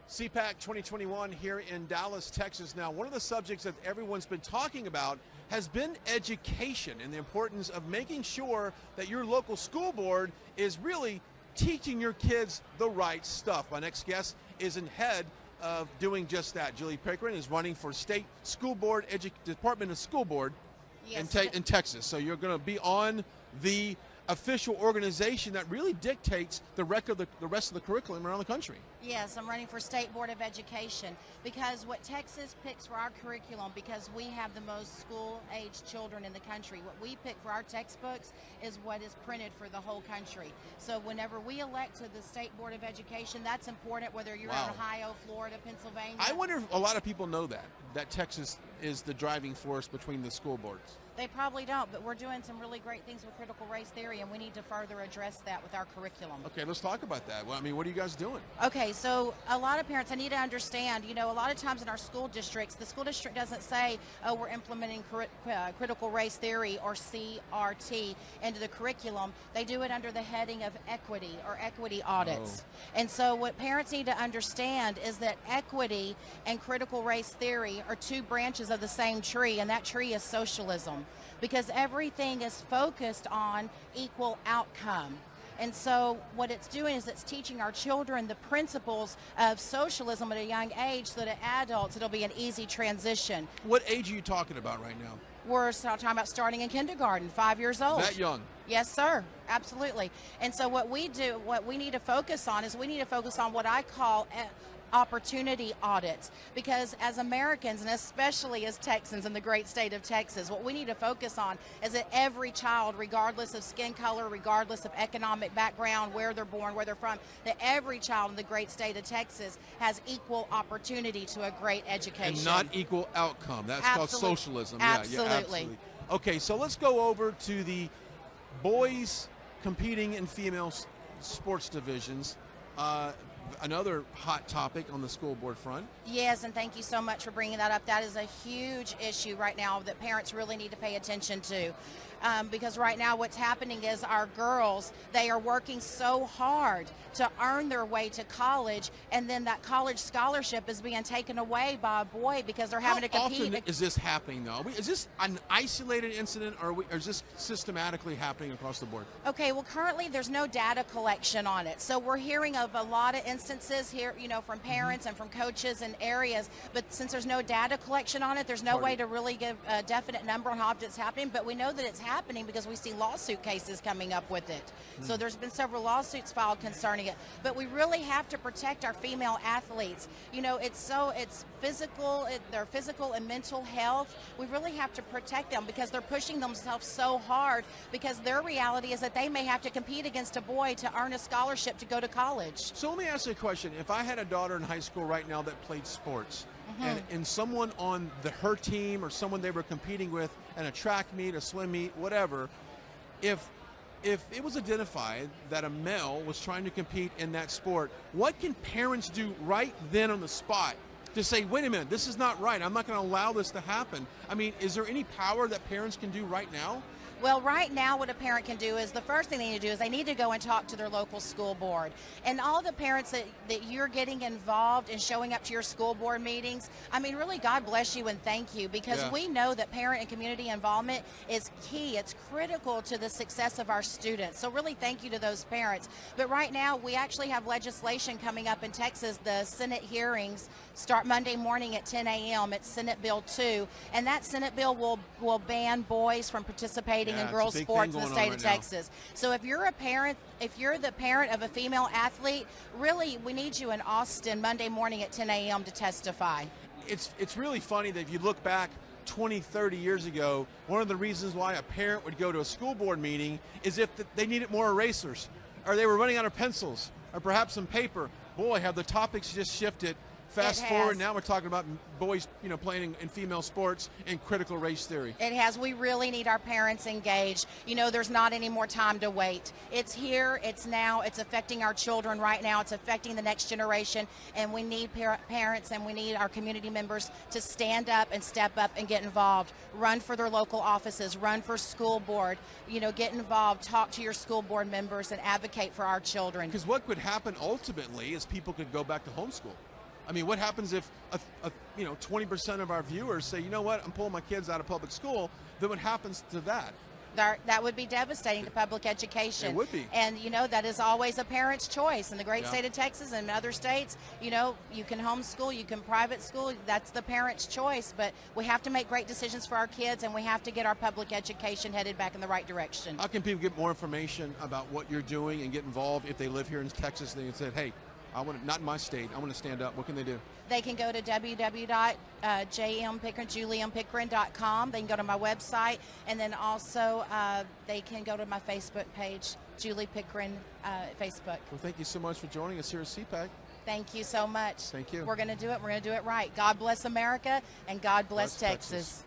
CPAC 2021 here in Dallas, Texas. Now, one of the subjects that everyone's been talking about has been education and the importance of making sure that your local school board is really teaching your kids the right stuff. My next guest is in head of doing just that. Julie Pickren is running for State School Board, Department of School Board in Texas. So you're going to be on the official organization that really dictates the rest of the curriculum around the country. Yes, I'm running for State Board of Education because what Texas picks for our curriculum, because we have the most school-aged children in the country, what we pick for our textbooks is what is printed for the whole country. So whenever we elect to the State Board of Education, that's important whether you're in Ohio, Florida, Pennsylvania. I wonder if a lot of people know that Texas is the driving force between the school boards. They probably don't, but we're doing some really great things with critical race theory, and we need to further address that with our curriculum. Okay, let's talk about that. Well, I mean, what are you guys doing? Okay, so a lot of parents, I need to understand, a lot of times in our school districts, the school district doesn't say, oh, we're implementing critical race theory or CRT into the curriculum. They do it under the heading of equity or equity audits. And so what parents need to understand is that equity and critical race theory are two branches of the same tree, and that tree is socialism, because everything is focused on equal outcome. And so what it's doing is it's teaching our children the principles of socialism at a young age so that at adults it'll be an easy transition. What age are you talking about right now? We're talking about starting in kindergarten, 5 years old. That young? Yes, sir. Absolutely. And so what we do, what we need to focus on is we need to focus on what I call opportunity audits, because as Americans and especially as Texans in the great state of Texas, what we need to focus on is that every child, regardless of skin color, regardless of economic background, where they're born, where they're from, that every child in the great state of Texas has equal opportunity to a great education. And not equal outcome. That's called socialism. Absolutely. Yeah, absolutely. Okay, so let's go over to the boys competing in female sports divisions. Another hot topic on the school board front. Yes, and thank you so much for bringing that up. That is a huge issue right now that parents really need to pay attention to. Because right now what's happening is our girls, they are working so hard to earn their way to college, and then that college scholarship is being taken away by a boy because they're having to compete. How often is this happening, though? Is this an isolated incident, or is this systematically happening across the board? Okay, well, currently there's no data collection on it. So we're hearing of a lot of instances here, from parents and from coaches in areas, but since there's no data collection on it, there's no way to really give a definite number on how often it's happening, but we know that it's happening because we see lawsuit cases coming up with it. So there's been several lawsuits filed concerning it, but we really have to protect our female athletes. It's physical, their physical and mental health. We really have to protect them because they're pushing themselves so hard, because their reality is that they may have to compete against a boy to earn a scholarship to go to college. So let me ask you a question. If I had a daughter in high school right now that played sports, and someone on her team or someone they were competing with in a track meet, a swim meet, whatever, if it was identified that a male was trying to compete in that sport, what can parents do right then on the spot to say, wait a minute, this is not right, I'm not going to allow this to happen? I mean, is there any power that parents can do right now? Well, right now what a parent can do is the first thing they need to do is they need to go and talk to their local school board. And all the parents that you're getting involved and showing up to your school board meetings, I mean, really, God bless you and thank you, because we know that parent and community involvement is key. It's critical to the success of our students. So really thank you to those parents. But right now we actually have legislation coming up in Texas. The Senate hearings start Monday morning at 10 a.m. It's Senate Bill 2, and that Senate bill will ban boys from participating in girls sports in the state of Texas. So if you're a parent, if you're the parent of a female athlete, really we need you in Austin Monday morning at 10 a.m. to testify. It's really funny that if you look back 20, 30 years ago, one of the reasons why a parent would go to a school board meeting is if they needed more erasers, or they were running out of pencils, or perhaps some paper. Boy, have the topics just shifted. Fast forward, now we're talking about boys, playing in female sports and critical race theory. It has. We really need our parents engaged. There's not any more time to wait. It's here, it's now, it's affecting our children right now, it's affecting the next generation, and we need parents and we need our community members to stand up and step up and get involved. Run for their local offices, run for school board, get involved, talk to your school board members and advocate for our children. Because what could happen ultimately is people could go back to homeschool. I mean, what happens if 20% of our viewers say, you know what, I'm pulling my kids out of public school? Then what happens to that? That would be devastating to public education. It would be. And, that is always a parent's choice. In the great state of Texas and other states, you can homeschool, you can private school. That's the parent's choice. But we have to make great decisions for our kids, and we have to get our public education headed back in the right direction. How can people get more information about what you're doing and get involved if they live here in Texas and they say, hey, I want to, not in my state, I want to stand up? What can they do? They can go to www.jmpickren.com. They can go to my website, and then also they can go to my Facebook page, Julie Pickren Facebook. Well, thank you so much for joining us here at CPAC. Thank you so much. Thank you. We're going to do it. We're going to do it right. God bless America, and God bless Texas.